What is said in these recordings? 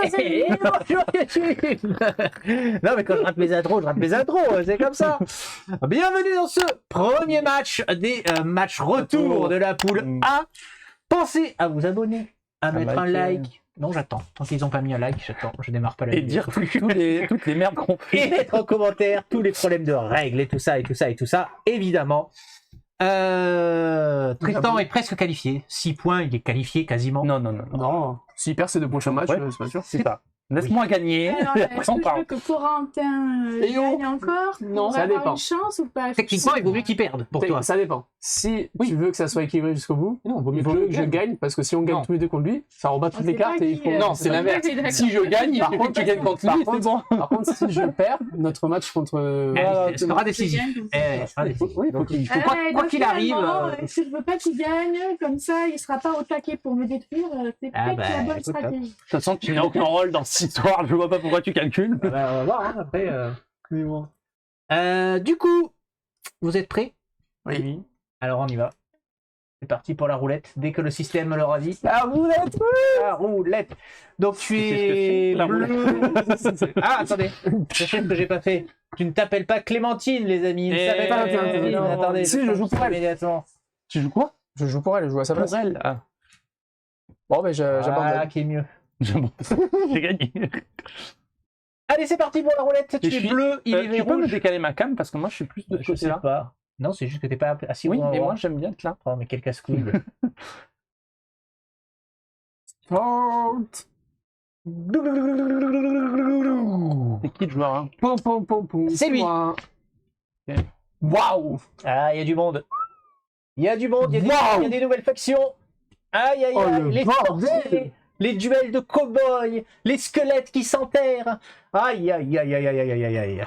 Et bonjour YouTube. Non mais quand je rate mes intros, c'est comme ça. Bienvenue dans ce premier match des matchs retour de la poule A. Pensez à vous abonner, à mettre un like. Non, j'attends. Tant qu'ils n'ont pas mis un like, j'attends. Je démarre pas la Et vidéo. dire toutes les merdes qu'on fait. Et mettre en commentaire tous les problèmes de règles et tout ça, évidemment. Tristan est presque qualifié. 6 points, il est qualifié quasiment. Non, s'il perd ses deux prochains matchs, c'est pas sûr. C'est ça. Laisse-moi gagner. Est-ce que je veux que Corentin gagne encore Non, pour ça avoir dépend. une chance ou pas? Techniquement, il vaut mieux qu'il perde pour toi. Ça dépend. Si tu veux que ça soit équilibré jusqu'au bout, il vaut mieux que je gagne, parce que si on gagne tous les deux contre lui, ça rebat toutes les cartes et il faut... Non, c'est l'inverse. Si je gagne, il faut que tu gagnes contre lui, c'est bon. Par contre, si je perds, notre match contre... Ce sera décisif. Oui, il faut Quoi qu'il arrive... Si je veux pas qu'il gagne, comme ça, il sera pas au taquet pour me détruire, c'est peut-être la bonne stratégie. De toute façon, tu n'as aucun rôle dans cette histoire, je vois pas pourquoi tu calcules. on va voir, hein, après... du coup, vous êtes prêts? Oui. Alors on y va. C'est parti pour la roulette. Dès que le système me l'aura dit. La roulette, La roulette. Donc tu es la bleu. Ah attendez, c'est ce que j'ai pas fait. Tu ne t'appelles pas Clémentine, les amis. Attendez. Si, je joue pour elle. Immédiatement. Tu joues quoi? Je joue pour elle, je joue à sa place. Pour elle. Ah, Bon, ben j'abandonne. Qui est mieux. j'ai gagné. Allez, c'est parti pour la roulette. Tu es bleu, il est Tu peux me rouge. décaler ma cam parce que moi je suis plus de ce Je sais côté-là. pas. Non, c'est juste que t'es pas assis au Oui, bon mais endroit. moi j'aime bien être là. Oh, mais quel casse-couille. Forte. C'est qui le joueur hein? C'est lui. Moi. Ok. Waouh. Ah, il y a du monde. Il y a du monde, il y a des nouvelles factions. Aïe, aïe, Oh, aïe, le les bordel. sorciers, les duels de cow-boys, les squelettes qui s'enterrent. Aïe, aïe, aïe, aïe, aïe, aïe, aïe, aïe.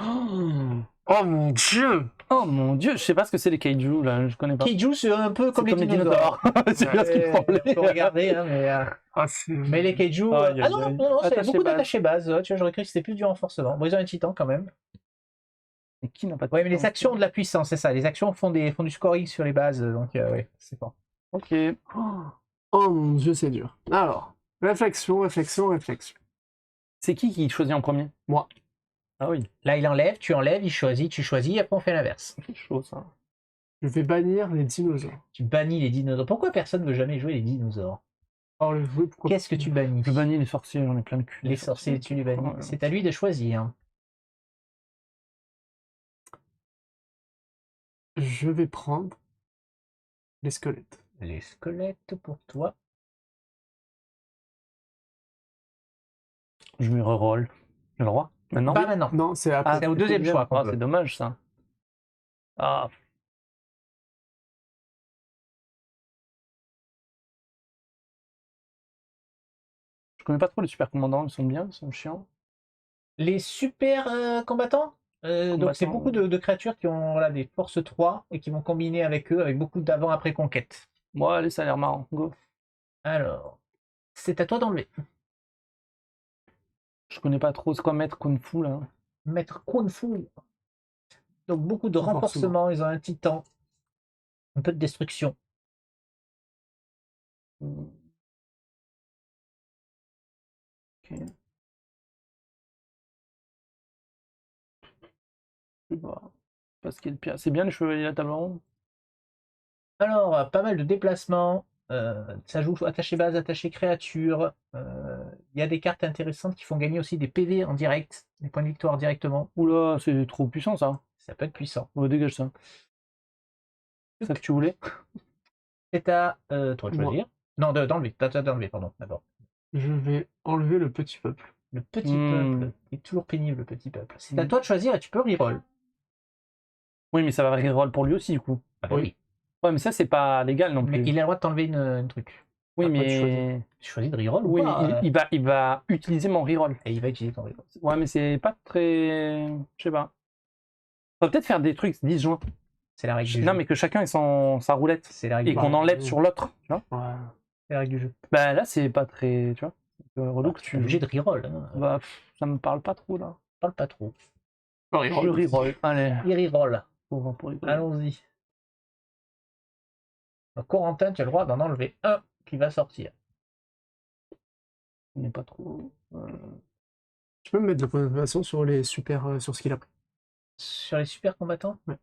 Oh mon dieu. Oh mon dieu, je sais pas ce que c'est les kaiju là, je connais pas. Kaiju, c'est un peu comme C'est les dinosaures. C'est bien ce qu'il me semblait. On peut regarder, hein, mais les kaiju... Aïe, Ah non, aïe, non, c'est attaché beaucoup base. d'attachés base. Tu vois, j'aurais cru que c'était plus du renforcement. Bon, ils ont un titan quand même. Mais qui n'a pas de Ouais, mais les actions ont de la puissance, c'est ça. Les actions font du scoring sur les bases, donc ouais, c'est fort. Ok. Oh mon dieu, c'est dur. Alors, réflexion. C'est qui choisit en premier? Moi. Ah oui, Là, il enlève, tu enlèves, il choisit, tu choisis, après on fait l'inverse. c'est chaud ça. Je vais bannir les dinosaures. Tu bannis les dinosaures. Pourquoi personne ne veut jamais jouer les dinosaures? Alors, le jouer, pourquoi Qu'est-ce que tu bannis? Je bannis les sorciers, j'en ai plein de cul. Les sorciers, tu les bannis. Ouais. C'est à lui de choisir. Je vais prendre les squelettes. Les squelettes pour toi. Je me reroll. J'ai le droit? Maintenant? Pas maintenant. Non, c'est après. C'est au deuxième choix qu'on Ah, veut. c'est dommage ça. Ah. Je connais pas trop les super commandants, ils sont bien, ils sont chiants. Les super combattants. Donc c'est beaucoup de créatures qui ont voilà, des forces 3 et qui vont combiner avec eux avec beaucoup d'avant-après conquête. Bon, allez, ça a l'air marrant. Go. Alors, c'est à toi d'enlever. Je connais pas trop, c'est quoi Maître Kung Fu là? Maître Kung Fu. Donc beaucoup de Renforcement. renforcement, ils ont un titan. Un peu de destruction. Ok. Je sais pas ce qui est le pire. C'est bien les chevaliers à la table ronde? Alors, pas mal de déplacements. Ça joue attaché base, attaché créature. Il y a des cartes intéressantes qui font gagner aussi des PV en direct, des points de victoire directement. Oula, c'est trop puissant ça. Ça peut être puissant. Oh, dégage ça. C'est ça que tu voulais? C'est à toi de Moi. choisir. Non, d'enlever. T'as d'enlever, pardon, d'abord. Je vais enlever le petit peuple. Le petit peuple. Il est toujours pénible, le petit peuple. C'est à toi de choisir et tu peux reroll. Oui, mais ça va reroll pour lui aussi du coup. Ah bah oui. Ouais, mais ça c'est pas légal non plus. Mais il a le droit de t'enlever une truc. Oui, Après, mais Tu choisis de reroll oui, ou pas mais il va utiliser mon reroll. Et il va utiliser ton reroll. Ouais, mais c'est pas très. Je sais pas. On va peut-être faire des trucs 10 juin. C'est la règle du jeu. Non, mais que chacun ait sa roulette. C'est la règle Et du qu'on jeu. enlève sur l'autre. Tu vois? Ouais. C'est la règle du jeu. Bah là, c'est pas très. Tu vois? C'est un peu relou que Tu es tu. obligé de reroll. Hein. Bah, ça me parle pas trop là. Parle pas trop. Je reroll. Allez. Il reroll. Pour rigoler. Allons-y. Donc, Corentin, tu as le droit d'en enlever un qui va sortir. On n'est pas trop. Tu peux me mettre de la point d'information sur les super, sur ce qu'il a pris. Sur les super combattants? Ouais.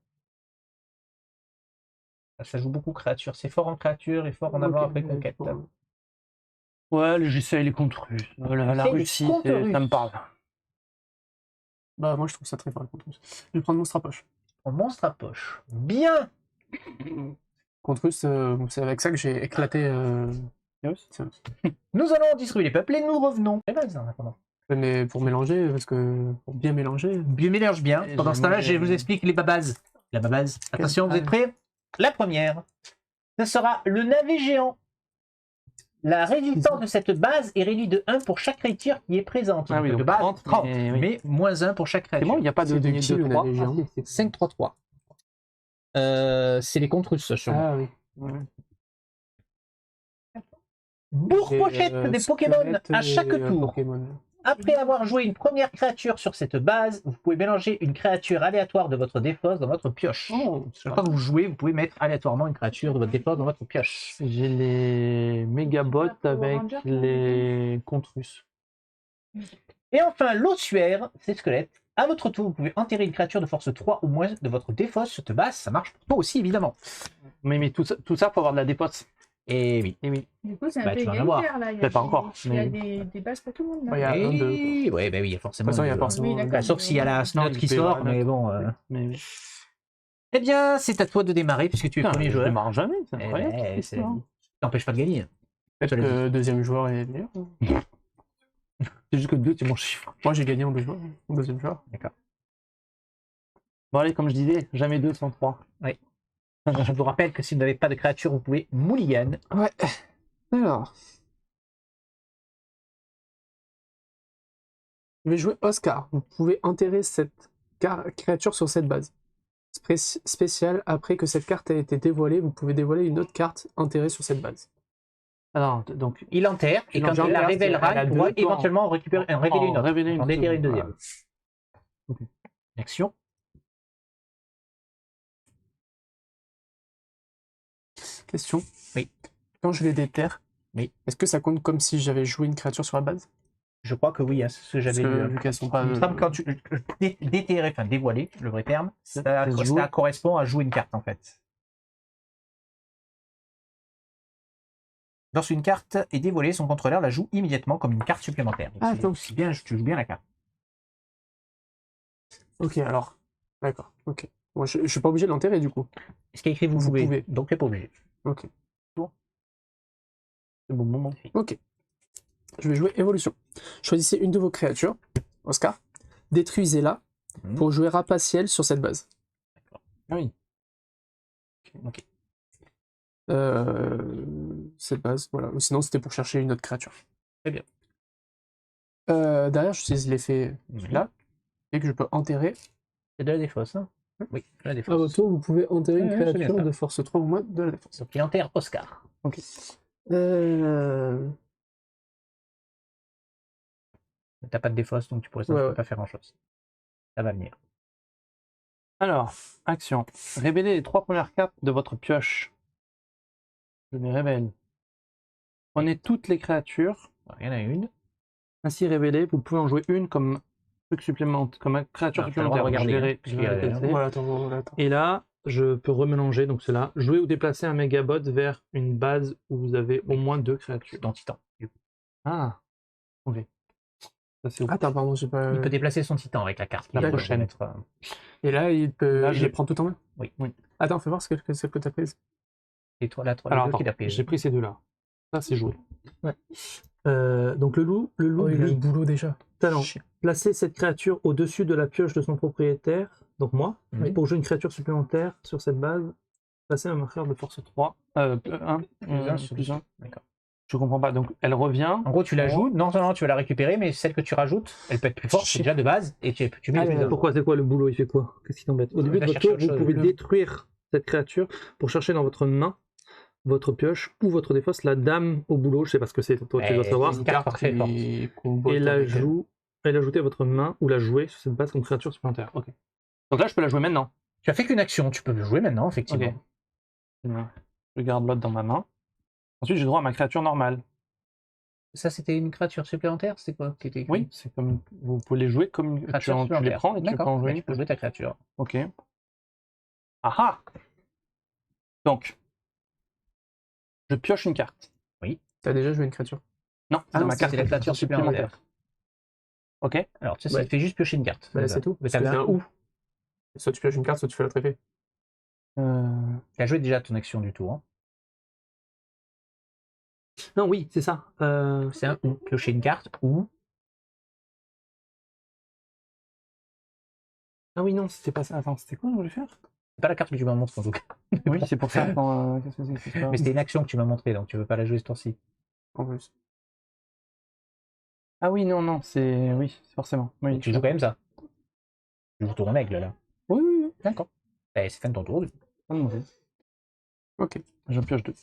Ça joue beaucoup créature. C'est fort en créature et fort en avant après conquête. Ouais, j'essaye les contre russes. La C'est Russie, les contre ça me russes. parle. Bah, moi, je trouve ça très fort contre Russe. Je vais prendre Monstre à poche. En monstre à poche. Bien! Contre Russe, c'est avec ça que j'ai éclaté. Nous allons distribuer les peuples et nous revenons. Eh ben, en attendant. Mais pour mélanger, parce que pour bien mélanger. Bien mélange bien. Et Pendant j'ai ce temps-là, mangé- je vous explique les babas. La babase. Attention, vous êtes prêts? La première, ce sera le navet géant. La résistance de cette base est réduite de 1 pour chaque créature qui est présente. Ah oui, de donc base, 30, 30, mais oui. mais moins 1 pour chaque C'est créature. bon, il n'y a pas de C'est de ligne qui, le 2-3. navet géant? C'est 5-3-3. C'est les contre sûrement. Ah oui. Bourre-pochette des Pokémon à chaque tour. Pokémon. Après avoir joué une première créature sur cette base, vous pouvez mélanger une créature aléatoire de votre défausse dans votre pioche. Oh, Chaque fois que vous jouez, vous pouvez mettre aléatoirement une créature de votre défausse dans votre pioche. J'ai les mégabots avec Ranger, les contre russes. Et enfin, l'ossuaire, c'est squelette. À votre tour, vous pouvez enterrer une créature de force 3 ou moins de votre défausse sur cette base. Ça marche pour toi aussi, évidemment. Mais tout ça, faut avoir de la dépote. Et oui. Et oui. Du coup, c'est un Bah, peu tu vas en avoir. égalitaire là. Il y a Mais pas des- encore, Il y a mais- des bases pour tout le monde. Ouais, il y Là. a un, deux. Et... Ouais, bah oui, il y a forcément. De toute façon, il y a deux. forcément- Oui, d'accord. Bah, sauf s'il y a la Non, note il qui peut y sort, avoir mais la bon. Mais oui. Eh bien, c'est à toi de démarrer puisque tu es le Putain, premier je joueur. démarre jamais, c'est Eh incroyable. ben, cette c'est- histoire. T'empêche pas de gagner. Peut-être que le deuxième joueur est meilleur. C'est juste que 2, c'est mon chiffre. Moi, j'ai gagné en deux joueurs. En deuxième joueur. Bon, allez, comme je disais, jamais 2 sans 3. Je vous rappelle que si vous n'avez pas de créature, vous pouvez mulligan. Ouais. Alors. Je vais jouer Oscar. Vous pouvez enterrer cette créature sur cette base. Spécial, après que cette carte a été dévoilée, vous pouvez dévoiler une autre carte enterrée sur cette base. Alors, donc, Il enterre et Il quand il enterre, la révélera, elle a il pourra deux tours. éventuellement révéler une autre. révéler En déterrer une seconde. deuxième. Action. Question. Oui. Quand je les déterre, Oui. est-ce que ça compte comme si j'avais joué une créature sur la base? Je crois que oui, hein, c'est ce que Parce j'avais que lu. vu qu'elles sont pas. Il me semble que quand tu déterrer, enfin dévoiler, le vrai terme, ça se joue. correspond à jouer une carte en fait. Lorsqu'une carte est dévoilée, son contrôleur la joue immédiatement comme une carte supplémentaire. Donc, Ah, c'est- donc- si bien, tu joues bien la carte. Ok, alors. D'accord. Ok. Bon, je suis pas obligé de l'enterrer du coup. Est-ce qu'il y a écrit vous, Vous pouvez, pouvez. donc tu n'es pas obligé. Ok. C'est bon moment. Ok. Je vais jouer évolution. Choisissez une de vos créatures, Oscar. Détruisez-la Mhm. pour jouer rapaciel sur cette base. Ah oui. Ok. Cette base, voilà. Ou sinon, c'était pour chercher une autre créature. Très bien. Derrière, j'utilise l'effet là, et que je peux enterrer. C'est de la défausse, hein? Oui, de la À défausse. votre tour, vous pouvez enterrer une Ouais, c'est bien créature ça. de force 3 ou moins de la défense. Donc il enterre Oscar. T'as pas de défausse, donc tu pourrais Ouais. pas faire grand chose. Ça va venir. Alors, action. Révélez les 3 premières cartes de votre pioche. Je les révèle. Prenez toutes les créatures. Il y en a une. Ainsi révélées, vous pouvez en jouer une comme truc supplémentaire, comme créature Ah, t'as le droit de supplémentaire. regarder, Je vais hein, parce qu'il y a- tester. Voilà, attends. Et là, je peux remélanger, donc c'est là. Jouer ou déplacer un mégabot vers une base où vous avez au moins 2 créatures. Dans Titan. du coup. Ah, ok. Ça, c'est Attends, pardon, j'ai pas. Il peut déplacer son Titan avec la carte. La Il peut prochaine. mettre, Et là, il Là, les j'ai- prend tout en main. Oui. Attends, fais voir celle que t'as prise. Et toi, là, trois, Alors les deux attends, qu'il a pris. j'ai pris ces deux-là. Ça, c'est joué. Ouais. Donc le loup Oh, il a le gris. boulot déjà. Talent. Placez cette créature au-dessus de la pioche de son propriétaire, donc moi, Oui. pour jouer une créature supplémentaire sur cette base. Placez un marqueur de force 3. 1. Plus un. D'accord. Je comprends pas. Donc elle revient. En gros, tu la joues. Non seulement tu vas la récupérer, mais celle que tu rajoutes, elle peut être plus forte. C'est déjà de base. Et tu mets Ah, les plus un. pourquoi c'est quoi le boulot? Il fait quoi? Qu'est-ce qui t'embête? Au début de va votre chercher tour, autre vous chose. pouvez détruire cette créature pour chercher dans votre main, votre pioche ou votre défausse la dame au boulot. Je sais pas ce que c'est, toi tu dois savoir. une carte très forte. Et l'ajouter à votre main ou la jouer sur cette base comme créature supplémentaire. Ok. Donc là, je peux la jouer maintenant. Tu as fait qu'une action. Tu peux le jouer maintenant, effectivement. Ok. Bien. Je garde l'autre dans ma main. Ensuite, j'ai droit à ma créature normale. Ça, c'était une créature supplémentaire? C'est quoi qui était écrit? Oui, c'est comme. Vous pouvez les jouer comme une Créature tu les supplémentaire. prends et tu peux D'accord, en bah, jouer tu une. peux jouer ta créature. Ok. Ah ah! Donc, je pioche une carte. T'as déjà joué une créature. Non, c'est Ah non, ma carte c'est la créature supplémentaire. Ok. Alors, tu sais, Ouais. ça fait juste piocher une carte. Bah, Déjà. c'est tout. Mais Parce que t'avais c'est un un ou. Soit tu pioches une carte, soit tu fais l'autre effet. Tu as joué déjà ton action du tour. Hein. Non, oui, c'est ça. C'est un ou. Piocher une carte ou. Ah oui, non, c'était pas ça. Attends, c'était quoi que je voulais faire? C'est pas la carte que tu m'as montrée en tout cas. Oui, c'est pour ça. Attends, qu'est-ce que c'est que ça? Mais c'était une action que tu m'as montrée, donc tu veux pas la jouer ce tour-ci. En plus. Ah oui, non, non, c'est. Oui, forcément. Oui, Tu joues quand même ça. Tu joues ton aigle là. Oui, oui, oui. D'accord. Eh, c'est fin de ton tour. Ah, non, oui. Ok. J'en pioche 2.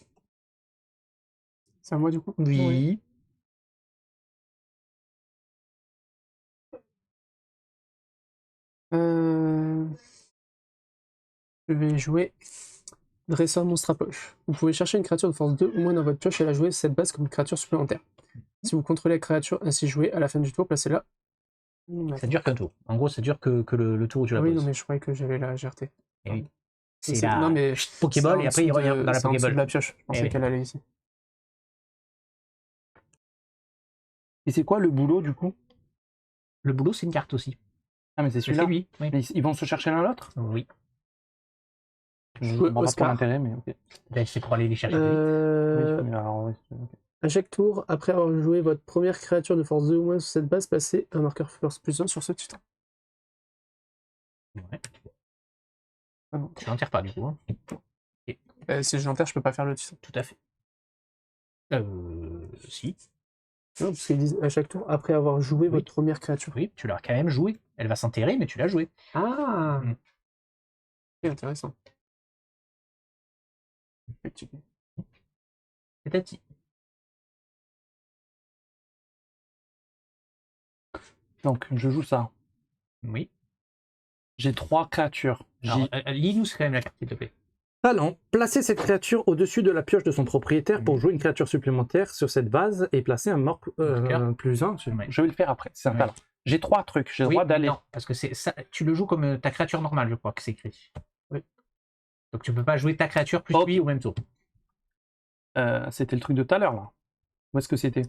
C'est à moi du coup. Oui. Je vais jouer Dresseur monstre à poche. Vous pouvez chercher une créature de force 2 ou moins dans votre pioche et la jouer cette base comme une créature supplémentaire. Si vous contrôlez la créature ainsi jouée, à la fin du tour, placez-la. Ça dure qu'un tour. En gros, ça dure que le tour où tu la Oui, poses. non, mais je croyais que j'avais la GRT. Eh oui. C'est- C'est la Non, mais Pokéball c'est et en après il dessous revient de- dans la c'est en dessous de Pokéball. la pioche. Je pensais oui. qu'elle allait ici. Et c'est quoi le boulot du coup? Le boulot, c'est une carte aussi. Ah, mais c'est C'est celui-là. lui. Oui. Mais ils vont se chercher l'un l'autre? Oui. Je Ouais, comprends pas trop Oscar. l'intérêt, mais ok. Ben, c'est pour aller les chercher. Euh, Oui, mais alors, oui, ok. À chaque tour, après avoir joué votre première créature de force 2 ou moins sur cette base, placez un marqueur force plus 1 sur ce titan. Ouais. Ah non. Tu n'en tires pas du coup. Hein. Si je l'enterre, je peux pas faire le titan. Tout à fait. Si. Non, parce qu'ils disent à chaque tour, après avoir joué Oui. votre première créature. Oui, tu l'as quand même joué. Elle va s'enterrer, mais tu l'as joué. Ah Mm. C'est intéressant. C'est à ti. Donc, je joue ça. Oui. J'ai 3 créatures. Alors, lis-nous quand même la carte, s'il te plaît. Talent. Placez cette créature au-dessus de la pioche de son propriétaire pour jouer une créature supplémentaire sur cette base et placer un Marqueur. plus 1. Ouais. Je vais le faire après, c'est un Ouais. talent. J'ai 3 trucs, j'ai le Oui, droit d'aller. non, parce que c'est ça, tu le joues comme ta créature normale, je crois que c'est écrit. Oui. Donc tu peux pas jouer ta créature plus Ok. lui au même tour. C'était le truc de tout à l'heure là. Où est-ce que c'était?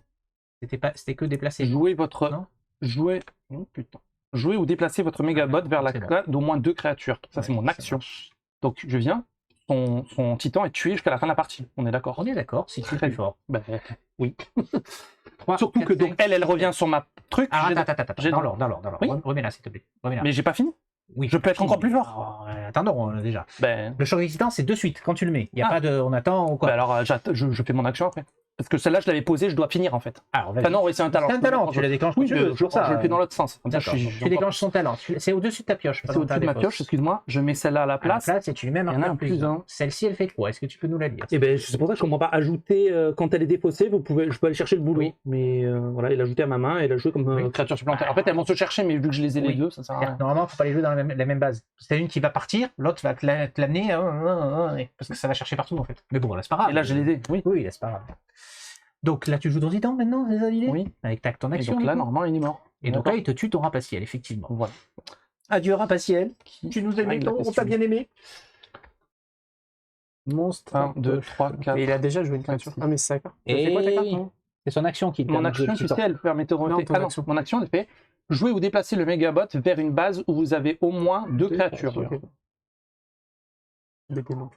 C'était que déplacer. Jouer votre. Non. Jouer. Oh, putain. Jouer ou déplacer votre mégabot vers la c'est bon. classe d'au moins 2 créatures. Ça, c'est Ouais, mon ça action. marche. Donc, je viens. Son titan est tué jusqu'à la fin de la partie. On est d'accord? On est d'accord, si tu es Très très bien. fort. Ben, oui. 3, Surtout que donc elle revient sur ma truc. Ah, j'ai- attends. j'ai- Dans l'ordre. Oui. Remets là, s'il te plaît. Remets là. Mais j'ai pas fini. Oui, je peux être encore plus fort. Attendons déjà. Ben, Le choc d'existence, c'est de suite, quand tu le mets. Il n'y a Ah. pas de. On attend ou quoi. ben alors, je fais mon action après. Parce que celle-là, je l'avais posée, je dois finir en fait. Alors, vas-y. Enfin, non, oui, c'est un talent. C'est un talent, tu la déclenches quand Oui, tu mais veux. je, je le fais dans l'autre sens. Comme ça, je D'accord. suis- Tu déclenches son talent. C'est au-dessus de ta pioche. pas C'est dans au-dessus ta de ma défausse. pioche, excuse-moi. Je mets celle-là à la À la place. place et tu lui mets Il y en a marqueur un plus plus 1. un. Celle-ci, elle fait quoi? Est-ce que tu peux nous la dire? Et ben, c'est pour ça que je comprends pas. Ajouter quand elle est défaussée, je peux aller chercher le boulot. Oui. Mais voilà, et l'ajouter à ma main et la jouer comme Oui. Créature supplémentaire. En fait, elles vont se chercher, mais vu que je les ai les Oui. deux, ça sert à rien. Normalement, il ne faut pas les jouer dans la même base. C'est une qui va partir, l'autre va te l'amener, parce que ça va chercher partout en fait. Mais bon, là, c'est pas grave. Et là, je les ai. Oui. Oui, là, c'est pas grave. Donc là, tu joues ton titan maintenant, c'est ça l'idée? Oui. Avec ton Et action. donc là, du coup. normalement, il est mort. Et donc là, il te tue ton rapaciel, effectivement. Voilà. Adieu, rapaciel. Tu nous aimais, règle la on question. t'a bien aimé. Monstre. 1, 2, 3, 4. Mais il a déjà joué une créature. Ah, mais c'est sa carte. Et C'est quoi ta carte, non c'est son action qui te Mon permet de jouer action, le tu titan. sais, elle permet de Non, roter. ton Ah non, action. mon action, elle fait jouer ou déplacer le mégabot vers une base où vous avez au moins 2 créatures. Ok. Des démons.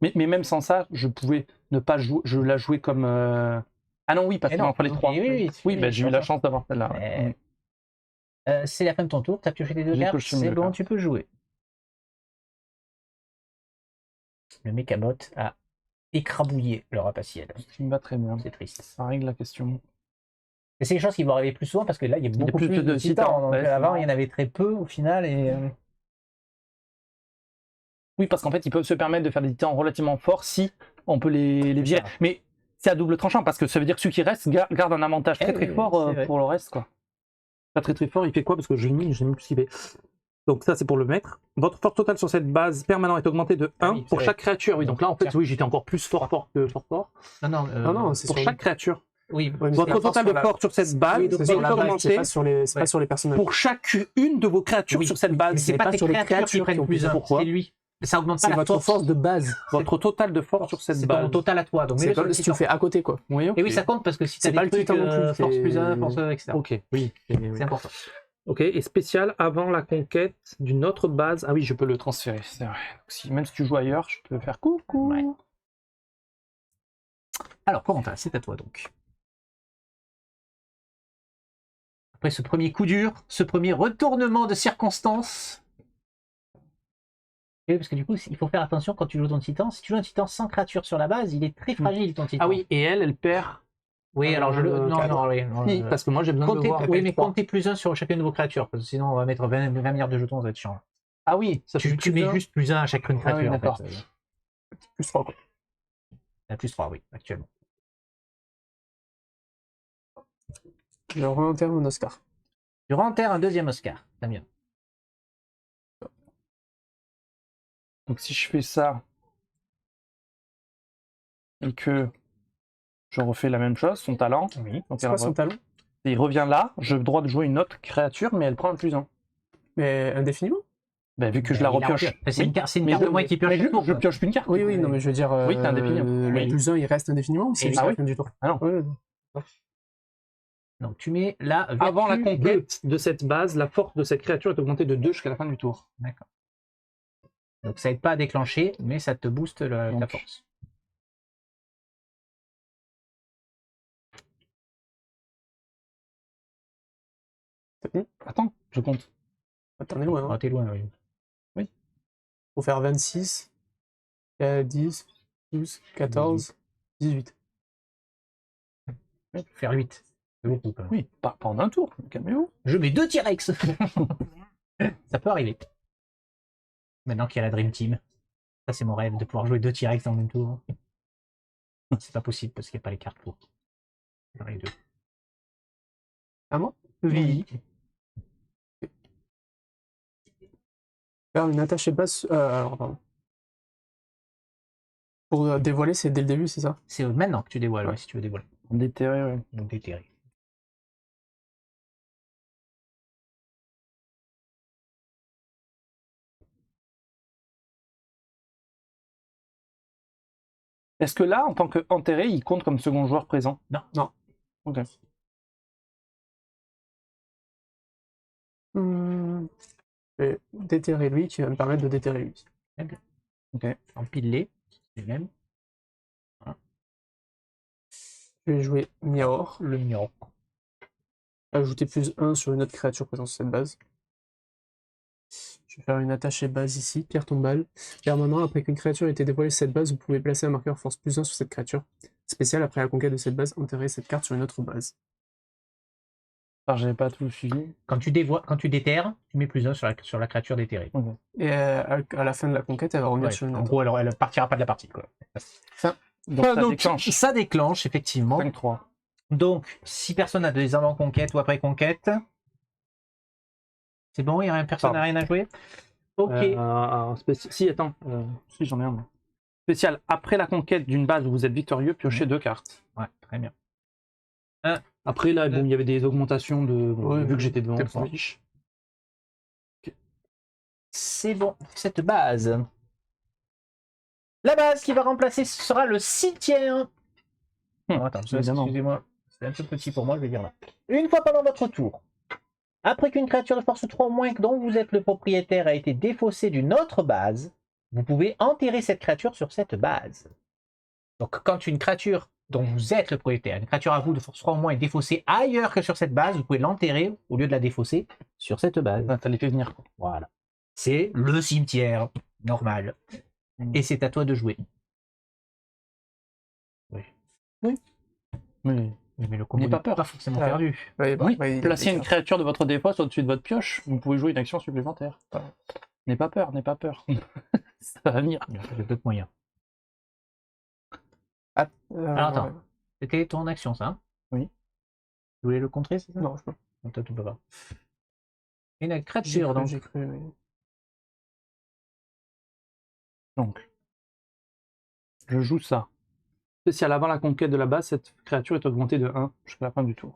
Mais même sans ça, je pouvais ne pas jouer. Je la jouais comme. Ah non, oui, parce Eh qu'il non. en fallait 3. Oui, ben, j'ai eu la chance d'avoir celle-là. C'est la fin de ton tour, tu as pioché tes deux J'ai cartes, pioché mes c'est deux bon, cartes. tu peux jouer. Le mécabot a écrabouillé le rapaciel. Ce qui me va très bien. C'est triste. Ça règle la question. Et c'est quelque chose qui va arriver plus souvent parce que là, il y a y a beaucoup plus plus de de titans. titans. Donc Ouais, c'est avant, marrant. il y en avait très peu au final. Et Oui, parce qu'en fait, ils peuvent se permettre de faire des titans relativement forts si on peut les virer. ça. Mais c'est à double tranchant parce que ça veut dire que celui qui reste garde un avantage très Eh très oui, fort c'est vrai. pour le reste, quoi. pas très très fort. Il fait quoi? Parce que j'ai mis plus ce qu'il fait. Donc ça, c'est pour le mettre. Votre force totale sur cette base permanente est augmentée de 1 oui, pour c'est chaque créature. Oui, donc là, en fait, Tiens. oui, j'étais encore plus fort que fort. Non, Non, c'est Pour sur chaque créature. Oui, Ouais, mais Votre c'est la total de sur la- force sur cette base Oui, C'est donc est sur la base, augmenté c'est pas sur les personnages. pour chacune de vos créatures Oui, sur cette mais base. c'est mais pas pas tes sur les créatures qui créatures qui prennent ont plus plus 1, un. Pourquoi c'est lui. Ça augmente pas C'est la votre force de base. Votre total de force sur cette C'est base. ton total à toi. Donc C'est mets-le sur comme le si tu le titan. fais à côté, quoi. Oui, ok. Et oui, ça compte parce que si C'est t'as pas des le trucs titan non plus, force c'est- plus 1, force etc. Ok, oui. C'est important. Ok, et spécial avant la conquête d'une autre base. Ah oui, je peux le transférer, c'est vrai. Donc, même si tu joues ailleurs, je peux faire coucou. Ouais. Alors, Corentin, c'est à toi donc. Après ce premier coup dur, ce premier retournement de circonstances. Et oui, parce que du coup, il faut faire attention quand tu joues ton titan. Si tu joues un titan sans créature sur la base, il est très fragile ton titan. Ah oui, et elle perd. Oui, alors je le. Non, quatre. non, oui. non, Si, parce que moi j'ai besoin de comptez, voir. oui, mais comptez plus 1 sur chacune de vos créatures, parce que sinon on va mettre 20 milliards de jetons, ça va être chiant. Ah oui, ça fait Tu plus mets un. juste plus 1 à chacune Ah oui, créature. d'accord. En fait. Plus 3, quoi. Il y a plus 3, oui, actuellement. Je re-enterre mon Oscar. Tu renterres un deuxième Oscar, Damien. Donc si je fais ça et que je refais la même chose, son talent, Oui. donc C'est quoi son talent? il revient là, j'ai le droit de jouer une autre créature, mais elle prend un plus 1. Mais indéfiniment? Bah, vu que je la repioche. C'est une carte Mais de moins qui pioche mais chaque tour, je quoi. pioche qu'une carte. Oui, oui, non, mais je veux dire. Oui, t'es indéfiniment. Le Oui. plus 1, il reste indéfiniment ou c'est Et jusqu'à oui. la fin du tour? Ah non. Ouais, Donc tu mets la vertu Avant la conquête de cette base, la force de cette créature est augmentée de 2 jusqu'à la fin du tour. D'accord. Donc ça aide pas à déclencher, mais ça te booste ta Donc. force. c'est bon. Attends, je compte. Attends, on est loin. Oh, Hein. t'es loin, oui. Faut faire 26, 10, 12, 14, 18. Faire 8. C'est beaucoup quand même. Oui, pas en un tour, calmez-vous. Je mets 2 T-Rex. Ça peut arriver. Maintenant qu'il y a la Dream Team. Ça, c'est mon rêve, de pouvoir jouer 2 T-Rex dans le même tour. C'est pas possible parce qu'il n'y a pas les cartes pour. J'en ai 2. À moi? Oui. Faire une attachée basse. Alors, pardon. Pour dévoiler, c'est dès le début, c'est ça? C'est maintenant que tu dévoiles, Ouais. ouais, si tu veux dévoiler. Déterré, ouais. Donc déterré. Est-ce que là, en tant qu'enterré, il compte comme second joueur présent? Non. Non. Ok. Je vais déterrer lui qui va me permettre de déterrer lui. Empile-les. C'est le même. Je vais jouer Miaor. Le mignon. Ajouter plus 1 sur une autre créature présente sur cette base. Je vais faire une attachée base ici, pierre tombale. Permanent, après qu'une créature ait été dévoilée sur cette base, vous pouvez placer un marqueur force plus 1 sur cette créature. Spécial, après la conquête de cette base, enterrer cette carte sur une autre base. Alors, j'avais pas tout suivi. Quand tu déterres, tu mets plus 1 sur la créature déterrée. Et à la fin de la conquête, elle va revenir Ouais, sur une en autre. gros, elle partira pas de la partie, quoi. Donc, ça Donc, déclenche. ça déclenche, effectivement. 5-3. Donc, si personne n'a des avant-conquêtes ou après-conquêtes, c'est bon, personne n'a rien à jouer. Ok. Si, attends. Si, j'en ai un. Moi. Spécial, après la conquête d'une base où vous êtes victorieux, piochez 2 cartes. Ouais, très bien. Après, là, bon, il y avait des augmentations de. Ouais, vu que j'étais devant, t'es on s'en pas. fiche. C'est bon, cette base. La base qui va remplacer, ce sera le cimetière. Oh, attends, évidemment. excusez-moi, c'est un peu petit pour moi, je vais dire là. Une fois pendant votre tour, après qu'une créature de force 3 ou moins dont vous êtes le propriétaire a été défaussée d'une autre base, vous pouvez enterrer cette créature sur cette base. Donc quand une créature dont vous êtes le propriétaire, une créature à vous de force 3 ou moins est défaussée ailleurs que sur cette base, vous pouvez l'enterrer au lieu de la défausser sur cette base. Ah, t'as les fait venir. Quoi. Voilà. C'est le cimetière normal. Et c'est à toi de jouer. Oui. Oui, mais le combo N'ayez pas n'est peur. pas forcément Ah. perdu. Ouais, Oui, ouais, placez une créature de votre défausse au-dessus de votre pioche, vous pouvez jouer une action supplémentaire. N'ayez pas peur, n'ayez pas peur. Ça va venir. Il y a d'autres moyens. Alors, Alors attends, c'était ton action ça? Oui. Tu voulais le contrer, c'est ça? Non, je peux. Non, toi tu peux pas. Une créature, donc. J'ai cru, oui. Donc, je joue ça. Spécial avant la conquête de la base, cette créature est augmentée de 1 jusqu'à la fin du tour.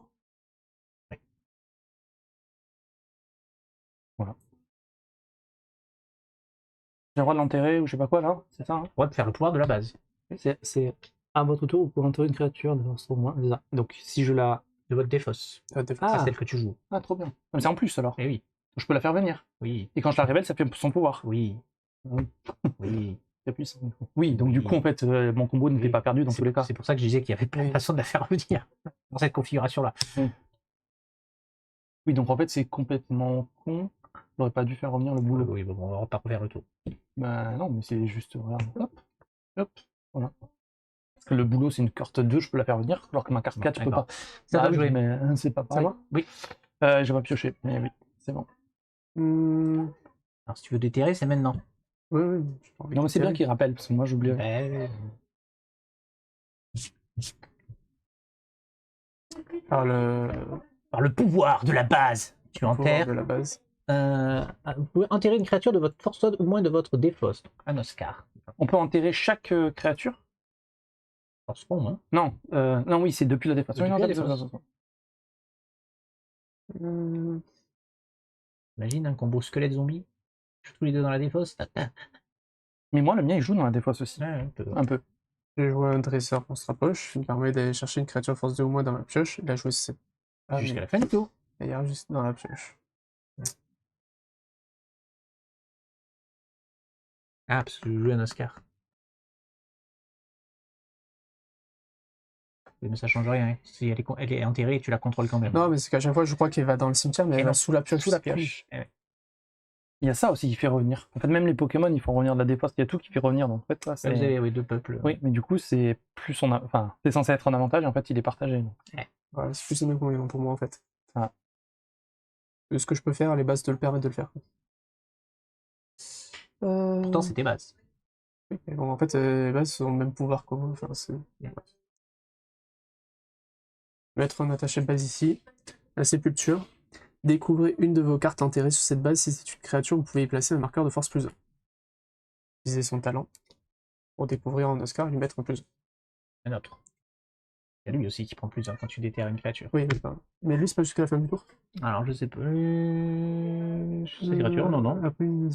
Voilà. J'ai le droit de l'enterrer ou je sais pas quoi là, c'est ça hein? Droit de faire le pouvoir de la base. C'est à votre tour, vous pouvez enterrer une créature de votre moins. C'est ça. Donc si je la. De votre défausse. Ah. C'est celle que tu joues. Ah, trop bien. Mais c'est en plus alors. Eh oui. Je peux la faire venir. Oui. Et quand je la révèle, ça fait son pouvoir. Oui. Oui. Oui. C'est puissant. Oui, donc du coup, en fait, mon combo n'était Oui. pas perdu dans tous les cas. C'est pour ça que je disais qu'il y avait plein de façons de la faire revenir dans cette configuration-là. Oui, donc en fait, c'est complètement con. J'aurais pas dû faire revenir le boulot. Oui, bon, on va repartir vers le tour. Bah non, mais c'est juste. Regarde. Hop. Hop. Voilà. Parce que le boulot, c'est une carte 2, je peux la faire venir, alors que ma carte 4, je peux d'accord. pas. Ça va oui, jouer. mais c'est pas pareil. moi Oui. Je vais piocher, mais oui, c'est bon. Alors, si tu veux déterrer, c'est maintenant. Oui, oui. j'ai pas envie Non, de mais c'est bien tirer. qu'il rappelle, parce que moi, j'oublie. Par le Par le pouvoir de la base, tu pouvoir enterres. de la base. Vous pouvez enterrer une créature de votre force ou moins de votre défausse. Donc, un Oscar. On peut enterrer chaque créature. Force au moins. Non, non, oui, c'est depuis la défense. Depuis Oui, non, la défense, défense. défense. Imagine un combo squelette zombie. Je suis tous les deux dans la défausse. Mais moi, le mien, il joue dans la défausse aussi. Ouais, un peu. Un peu. J'ai joué un dresseur monstre à poche, qui me permet d'aller chercher une créature force 2 ou moins dans ma pioche. Il a joué 7. Jusqu'à la fin du tour. Il y a juste dans la pioche. Ah, parce que je joue un Oscar. Oui, mais ça change rien. Si elle est enterrée, tu la contrôles quand même. Non, mais c'est qu'à chaque fois, je crois qu'elle va dans le cimetière, mais Et elle va non, sous la pioche. sous la pioche. Eh ouais. Il y a ça aussi qui fait revenir. En fait, même les Pokémon, ils font revenir de la défausse. Il y a tout qui fait revenir. Donc, en fait, là, Vous avez c'est. oui, deux peuples. Oui, mais du coup, c'est plus son. Enfin, c'est censé être un avantage, et en fait, il est partagé. Donc. Voilà, c'est plus un inconvénient pour moi, en fait. Ah. Ce que je peux faire, les bases te le permettent de le faire. Pourtant, c'est tes bases. Oui, mais bon, en fait, les bases ont le même pouvoir que moi. Enfin, c'est... Mettre un attaché de base ici. La sépulture. Découvrez une de vos cartes enterrées sur cette base. Si c'est une créature, vous pouvez y placer un marqueur de force +1. Utilisez son talent pour découvrir en Oscar et lui mettre un +1. Un autre. Il y a lui aussi qui prend plus quand tu déterres une créature. Oui, mais lui, c'est pas jusqu'à la fin du tour. Alors, je sais pas. Cette créature, non, non. Après, une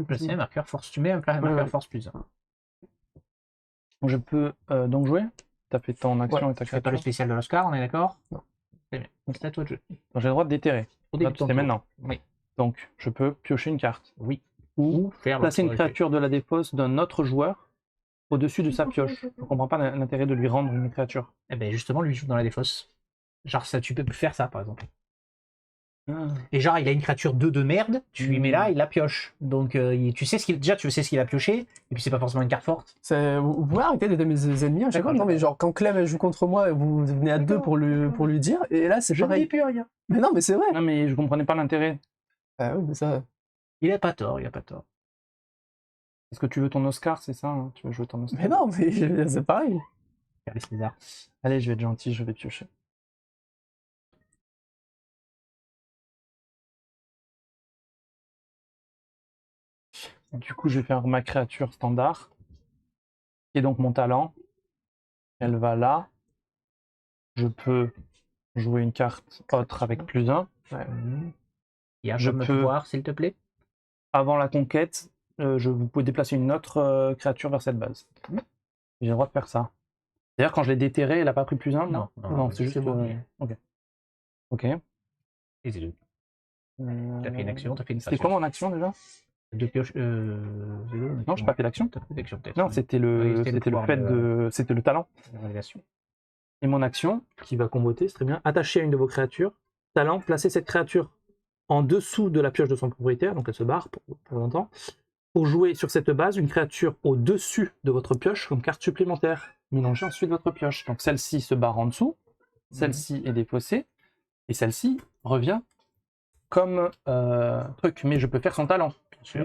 Placer un marqueur force. Tu mets un marqueur ouais. force plus 1. Donc, je peux donc jouer. T'as fait ton action et ta Tu fais pas le créature. spécial de l'Oscar, on est d'accord? Non. Très bien. Donc, c'est à toi de jouer. Donc, j'ai le droit de déterrer. Au début Là, de ton c'est tour. maintenant. Oui. Donc, je peux piocher une carte. Oui. Ou faire placer une l'autre effet. créature de la défausse d'un autre joueur au-dessus de sa pioche. Je comprends pas l'intérêt de lui rendre une créature. Eh ben justement, lui joue dans la défausse. Genre, ça, tu peux faire ça, par exemple. Et genre, il a une créature 2 de merde, tu lui mets là, il la pioche. Donc, tu sais déjà, tu sais ce qu'il a pioché, et puis c'est pas forcément une carte forte. Vous pouvez arrêter d'aider mes ennemis à chaque fois. D'accord, Non, mais genre, quand Clem elle joue contre moi, vous venez à deux pour lui dire, et là, c'est Je ne dis pareil. plus rien. Mais non, mais c'est vrai. Non, mais je comprenais pas l'intérêt. Ah oui, mais ça. Il a pas tort, il a pas tort. Est-ce que tu veux ton Oscar, c'est ça hein? Tu veux jouer ton Oscar? Mais non, mais c'est pareil. Allez, César. Allez, je vais être gentil, je vais piocher. Du coup, je vais faire ma créature standard, qui est donc mon talent. Elle va là. Je peux jouer une carte autre avec +1. Il y a Je comme peux- pouvoir, s'il te plaît. Avant la conquête, vous pouvez déplacer une autre créature vers cette base. J'ai le droit de faire ça. D'ailleurs, quand je l'ai déterrée, elle n'a pas pris +1? Non, c'est juste... Ok. Ok. Et c'est deux. T'as fait une action, t'as fait une C'était action. quoi mon action déjà? Deux pioches. Non, j'ai pas fait l'action. T'as fait l'action, peut-être. Non, c'était le, Oui, c'était le c'était le pouvoir fait de- de... C'était le talent. La révélation. Et mon action, qui va comboter, c'est très bien. Attacher à une de vos créatures. Talent, placer cette créature en dessous de la pioche de son propriétaire, donc elle se barre pour longtemps. Pour jouer sur cette base, une créature au-dessus de votre pioche comme carte supplémentaire. Mélangez ensuite votre pioche. Donc celle-ci se barre en dessous, celle-ci est défaussée, et celle-ci revient comme truc. Mais je peux faire son talent.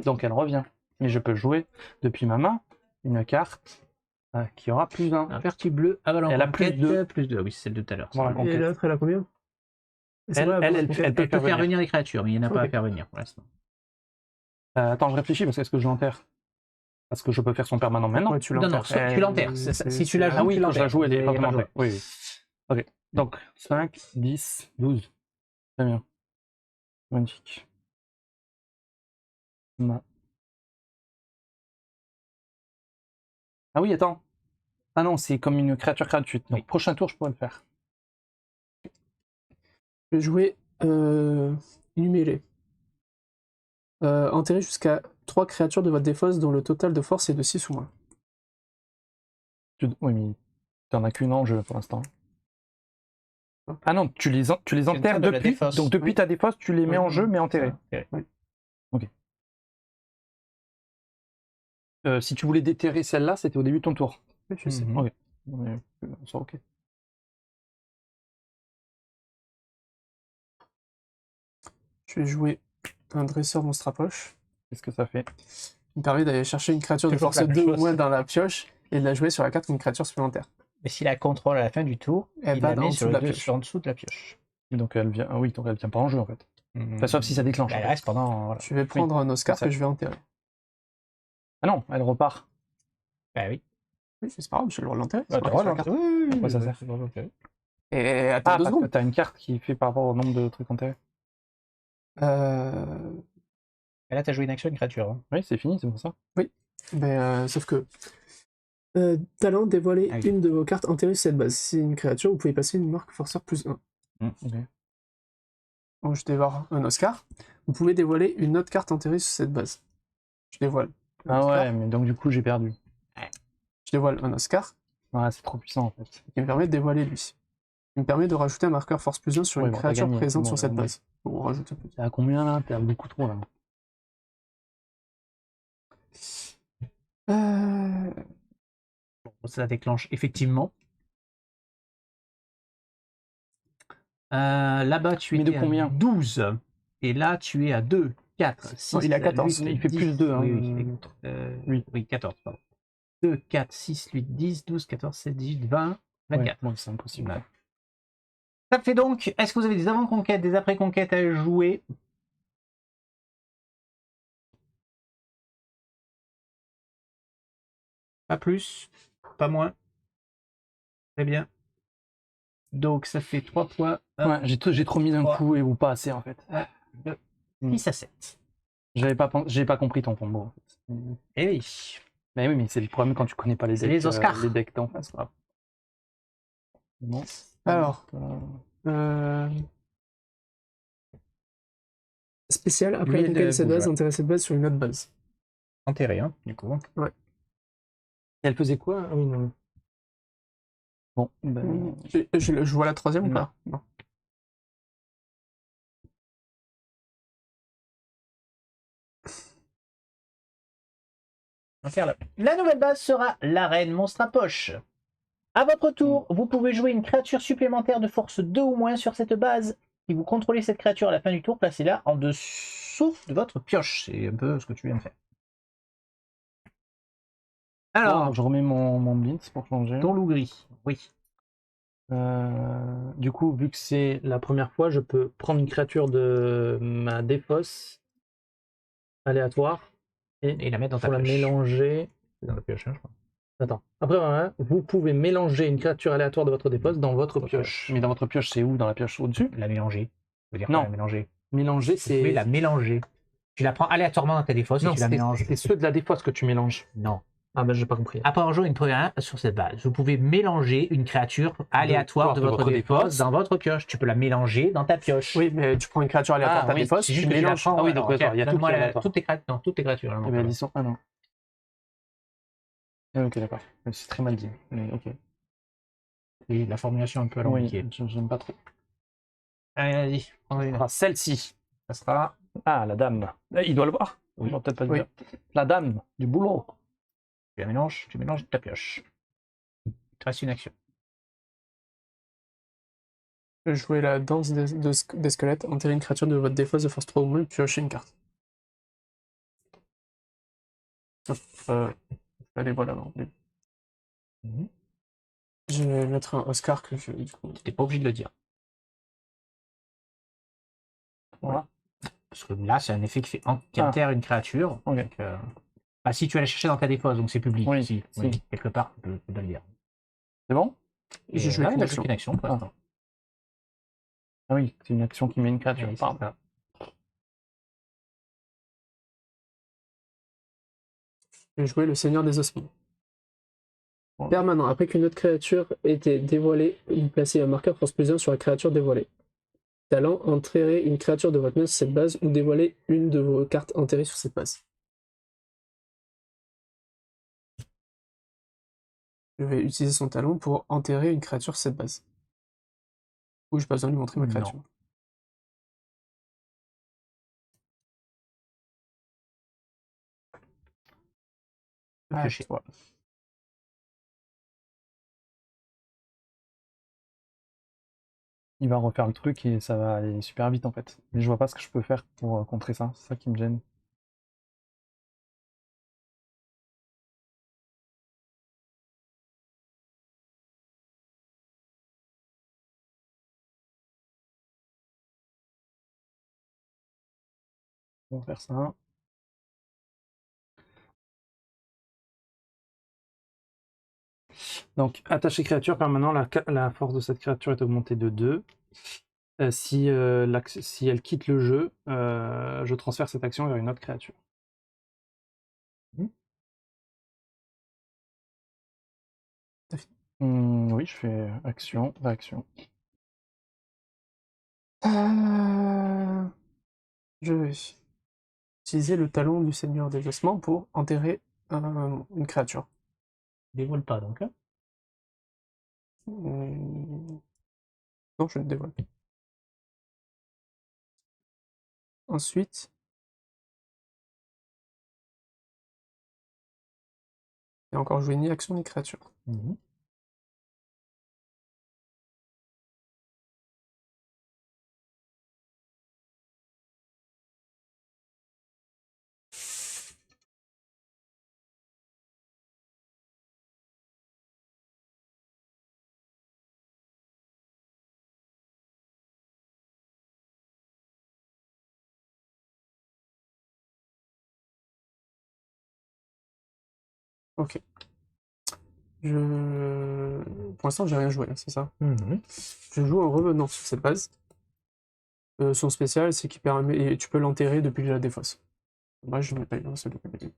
Donc elle revient. Mais je peux jouer depuis ma main une carte qui aura +1. Un vertu bleu, avalant Elle a plus conquête, deux. plus 2. Ah oui, c'est celle de tout à l'heure. Voilà. Et l'autre, elle a combien? C'est vrai, Elle peut Elle peut faire faire venir. venir des créatures, mais il n'y en a pas à Ok. faire venir pour l'instant. Attends, je réfléchis parce que est-ce que je l'enterre? Parce que je peux faire son permanent maintenant. Ouais, tu Non, non, l'enterres. tu l'enterres. Si tu la joues, Ah oui, tu quand je la l'enterres. joue, elle est Il y a pas pas de enterrée. Oui, oui. Ok. Donc, 5, 10, 12. Très bien. Magnifique. Non. Ah oui, attends. Ah non, c'est comme une créature gratuite. Donc, Oui. prochain tour, je pourrais le faire. Je vais jouer une mêlée. Enterrer jusqu'à 3 créatures de votre défausse dont le total de force est de 6 ou moins. Oui, mais t'en as qu'une en jeu pour l'instant. Ah non, tu les une enterres carte de la depuis. défausse. Donc, depuis Oui. ta défausse, tu les mets en jeu, mais enterrés. Si tu voulais déterrer celle-là, c'était au début de ton tour. Oui, je sais. Mhm. Ok. Ça, ok. Je vais jouer un dresseur monstre à poche. Qu'est-ce que ça fait? Qui me permet d'aller chercher une créature de Toujours force la même 2 ou chose. moins dans la pioche et de la jouer sur la carte comme une créature supplémentaire. Mais s'il la contrôle à la fin du tour, Elle il va la en met dessous sur de le la pioche. en dessous de la pioche. Donc elle vient. Ah oui, donc elle vient pas en jeu en fait. Enfin, sauf si ça déclenche. Bah, en elle fait. reste pendant. Voilà. Je vais prendre un Oscar ça. que je vais enterrer. Ah non, elle repart. Bah oui. Oui, c'est pas grave, je vais le l'enterrer. Bah, c'est t'as marqué sur la le droit, carte. oui, Pourquoi ça sert? Et attends Ah, 2 parce que secondes. t'as une carte qui fait par rapport au nombre de trucs enterrés. Et là, t'as joué une action, une créature. Hein. Oui, c'est fini, c'est pour ça. Sauf que talent, dévoiler Ah oui. une de vos cartes enterrées sur cette base. Si c'est une créature, vous pouvez passer une marque forceur plus 1. Ok. Donc je dévoile un Oscar. Vous pouvez dévoiler une autre carte enterrée sur cette base. Je dévoile un Ah Oscar. ouais, mais donc du coup j'ai perdu. Je dévoile un Oscar Ouais, c'est trop puissant en fait. qui me permet de dévoiler lui. Il me permet de rajouter un marqueur force plus 1 sur Ouais, une bon, t'as créature gagné, présente c'est bon, sur cette bon. base. Bon, on rajoute un peu. T'es à combien là? T'es à beaucoup trop là. Bon, ça déclenche effectivement. Là-bas, tu Mais de étais combien? à 12. Et là, tu es à 2, 4, 6. Non, il est à 14. Il fait plus 2. Hein. Oui, 14, pardon. 2, 4, 6, 8, 10, 12, 14, 16, 18, 20, 24. Ouais, bon, c'est impossible. Ouais. Ça fait donc, est-ce que vous avez des avant-conquêtes, des après-conquêtes à jouer? Pas plus, pas moins. Très bien. Donc ça fait 3 points. Ouais, j'ai trop mis d'un Trois. coup et ou pas assez en fait. 6 à 7. J'ai pas compris ton combo. En fait. Eh oui. Mais oui, mais c'est le problème quand tu connais pas les C'est decks. les Oscars. Les decks d'en face. Voilà. Bon. Alors, spécial, après Lui, la conquête de il cette bouge, base, ouais. enterrer cette base sur une autre base. Enterré, hein, du coup. Elle faisait quoi? Ah oui, non. Bon, ben. Je vois la troisième ou Non. pas? Non. La nouvelle base sera l'arène monstre à poche. À votre tour, vous pouvez jouer une créature supplémentaire de force 2 ou moins sur cette base. Si vous contrôlez cette créature à la fin du tour, placez-la en dessous de votre pioche. C'est un peu ce que tu viens de faire. Alors, Bon, je remets mon blitz pour changer. ton loup gris. Oui. Du coup, vu que c'est La première fois, je peux prendre une créature de ma défausse aléatoire Et la mettre dans ta pour la pioche. mélanger. C'est dans la pioche, hein, je crois. Attends. Après, voilà, vous pouvez mélanger une créature aléatoire de votre défausse dans votre pioche. Mais dans votre pioche, c'est où? Dans la pioche au-dessus? La mélanger. Je veux dire Non. quoi, la mélanger. Mélanger, Vous c'est. pouvez la mélanger. Tu la prends aléatoirement dans ta défausse et Non, tu la mélanges. c'est ceux de la défausse que tu mélanges. Non. Ah ben j'ai pas compris. Après avoir joué une première sur cette base, vous pouvez mélanger une créature aléatoire de votre défausse dans votre pioche. Tu peux la mélanger dans ta pioche. Oui, mais tu prends une créature aléatoire de ta oui, défausse, C'est tu juste que tu la mélanges. prends. Ah oui, alors, donc, d'accord, il y a tout donne-moi qui est aléatoire. toutes tes créatures. Eh ben, ils sont. Ah non. Ah, ok, d'accord. C'est très mal dit. Mais ok. Oui, la formulation un peu Oui, alambiquée. j'aime pas trop. Allez, vas-y. prends une. Ah, celle-ci. Ça sera. Ah, la dame. Il doit le voir. Oui. On va peut-être pas le Oui. dire. La dame du boulot. Tu mélanges ta pioche. Il te reste une action. Je vais jouer la danse des squelettes, enterrer une créature de votre défausse de force 3 ou moins, piocher une carte. Allez, voilà. Non. Mhm. Je vais mettre un Oscar que je. Du coup, T'es pas obligé de le dire. Voilà. Parce que là, c'est un effet qui enterre une créature. Ok. Donc, si tu vas la chercher dans Cadéphos, donc c'est public. Oui, Si, si. oui, quelque part, tu peux le dire. C'est bon? Et J'ai joué là, qu'une il a action. joué qu'une action. pour Ah. l'instant. Ah oui, c'est une action qui met une créature. Oui, c'est Pardon. ça. J'ai joué le Seigneur des Ossements. Permanent. Après qu'une autre créature ait été dévoilée, vous placez un marqueur force +1 sur la créature dévoilée. Talent, enterrer une créature de votre main sur cette base ou dévoiler une de vos cartes enterrées sur cette base. Je vais utiliser son talent pour enterrer une créature sur cette base. Ou j'ai pas besoin de lui montrer ma Non. créature. Ah, Piocher. voilà. Il va refaire le truc et ça va aller super vite en fait. Mais je vois pas ce que je peux faire pour contrer ça. C'est ça qui me gêne. On va faire ça. Donc, attacher créature permanent, la force de cette créature est augmentée de 2. Si elle quitte le jeu, je transfère cette action vers une autre créature. Oui, je fais action, réaction. Je vais utiliser le talon du Seigneur des Ossements pour enterrer une créature. Dévoile pas, donc. Hein. Non, je ne dévoile pas. Ensuite, et encore jouer ni action ni créature. Mhm. Ok. Pour l'instant, j'ai rien joué, hein, c'est ça. Mhm. Je joue en revenant sur cette base. Son spécial, c'est qu'il permet. Et tu peux l'enterrer depuis la défausse. Moi, je ne vais pas y lancer depuis le début.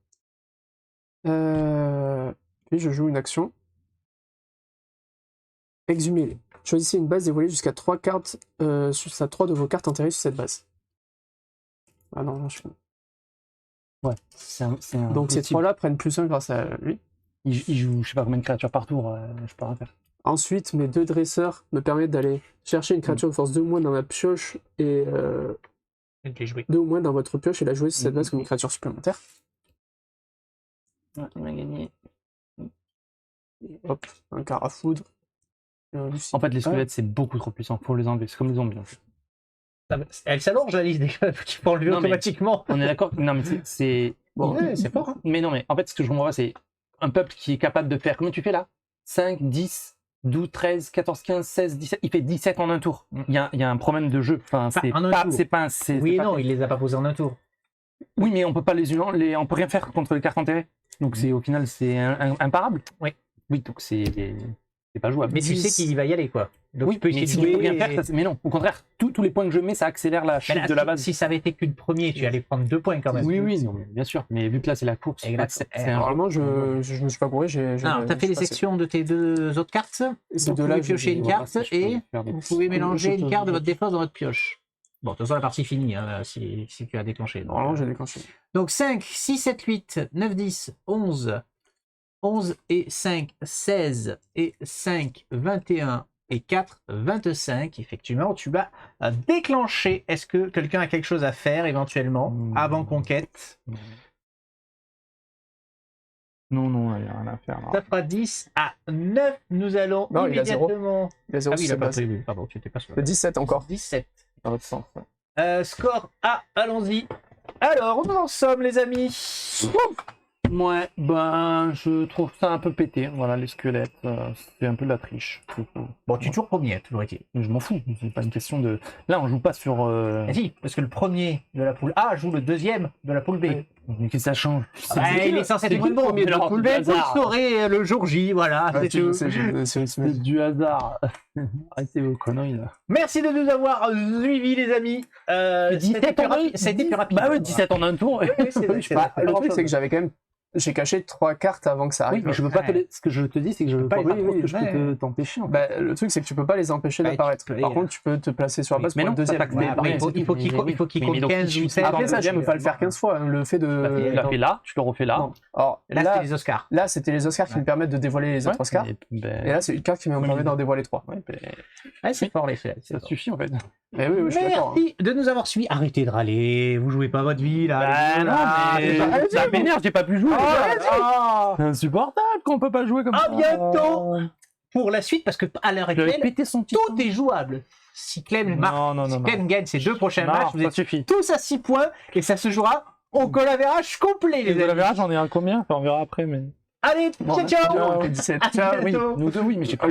Puis je joue une action. Exhumer. Choisissez une base dévoilée jusqu'à 3 cartes, sur 3 de vos cartes enterrées sur cette base. Ah non, je fais. Ouais, Donc ces 3-là prennent +1 grâce à lui. Il joue, je sais pas combien de créatures par tour, je peux rien faire. Ensuite, mes 2 dresseurs me permettent d'aller chercher une créature de force 2 ou moins dans ma pioche et Je l'ai joué. 2 ou moins dans votre pioche et la jouer sur cette base comme une créature supplémentaire. Ouais, on a gagné. Hop, un quart à foudre. Et un Lucie. En fait, les squelettes, c'est beaucoup trop puissant. Faut les enlever. C'est comme les zombies. En fait. Elle s'allonge la liste des qui font enlever Non, mais- automatiquement. On est d'accord. Non, mais c'est. Bon, Ouais, c'est fort. Hein. Mais non, mais en fait, ce que je comprends pas, c'est un peuple qui est capable de faire. Combien tu fais là 5, 10, 12, 13, 14, 15, 16, 17. Il fait 17 en un tour. Il y a un problème de jeu. Enfin, c'est en un pas. tour. C'est pas. Oui et non, il les a pas posés en un tour. Oui, mais on peut pas on peut rien faire contre les cartes enterrées. Donc au final, c'est imparable. Oui. Oui, donc c'est pas jouable. Mais tu 10. sais qu'il va y aller, quoi. Donc oui, tu peux essayer mais de si jouer. tu peux rien et- faire, mais non. Au contraire, tous les points que je mets, ça accélère la Mais chute là, de la base. Si ça avait été que le premier, tu allais prendre 2 points quand même. Oui, oui, non, mais bien sûr. Mais vu que là, c'est la course, Et là, c'est c'est- un- Normalement, je me suis pas couru. Alors, t'as fait les sections de tes 2 autres cartes. Ces Vous deux-là, pouvez piocher une voilà, carte ça, je peux et faire des- vous pouvez mélanger je- une carte de votre défense dans votre pioche. Bon, de toute façon, la partie est finie, hein, si tu as déclenché. Donc, Normalement, j'ai déclenché. donc 5, 6, 7, 8, 9, 10, 11. 11 et 5, 16 et 5, 21 et 4, 25. Effectivement, tu vas déclencher. Est-ce que quelqu'un a quelque chose à faire éventuellement avant conquête? Non, non, il n'y a rien à faire. là. Ça fera 10 à 9. Nous allons Non, il a zéro. immédiatement. Il a 0 Ah oui, il sur a cette pas base. prévu. Pardon, tu n'étais pas sur la 17 encore. 17. Dans votre sens. Ouais. Score A, allons-y. Alors, nous en sommes, les amis. Ouais, ben, je trouve ça un peu pété. Voilà, les squelettes, c'est un peu de la triche. Bon, tu es toujours premier, toujours est-il. Je m'en fous, c'est pas une question de. Là, on joue pas sur. Ah si, parce que le premier de la poule A joue le deuxième de la poule B. Mais qu'est-ce que ça change? Il est censé être qui le premier de la poule B? Vous le saurez le jour J, voilà. Ouais, c'est tu tout. le sais, c'est C'est du hasard. Arrêtez vos conneries là. Merci de nous avoir suivis, les amis. 17 en un. Ça a été plus rapide. Bah ouais, 17 en un tour. Oui, oui, c'est vrai, c'est vrai. Le truc, c'est que j'avais quand même. J'ai caché 3 cartes avant que ça Oui, arrive. mais je peux pas te Ouais. ce que je te dis, c'est que je veux pas pas les trop oui, que je ouais. peux t'empêcher. En fait. Bah, le truc, c'est que tu peux pas les empêcher Ouais, d'apparaître. tu peux Par les- contre, tu peux te placer sur la base Mais pour non, le deuxième. t'attaques Ouais, les après, il faut qu'il compte donc, 15 ou 16. Après ça, je peux pas le faire 15 fois. Le fait Tu de. l'as fait là, tu le refais là. Non. Alors, Là, là, c'était les Oscars. là, c'était les Oscars qui me permettent de dévoiler les autres Oscars. Et là, c'est une carte qui me permet d'en dévoiler 3. Ouais, c'est fort, les faits. ça suffit en fait. Mais oui, je suis d'accord. Merci de nous avoir suivis. Arrêtez de râler. Vous jouez pas votre vie, là. Bah non, mais ça m'énerve, j'ai pas pu jouer. Ah, C'est insupportable qu'on peut pas jouer comme À ça. bientôt pour la suite, parce que à l'heure Il avait actuelle, pété son petit. tout est jouable. Si Clem marque, Non, si Clem gagne ses 2 prochains matchs, vous ça êtes suffit. tous à 6 points et ça se jouera au collaverage complet, Et les de la amis. verra, j'en ai un combien? Enfin, on verra après, mais. Allez, ciao, ciao. On fait 17. À Ciao, oui. bientôt. Nous deux, oui, mais j'ai pas.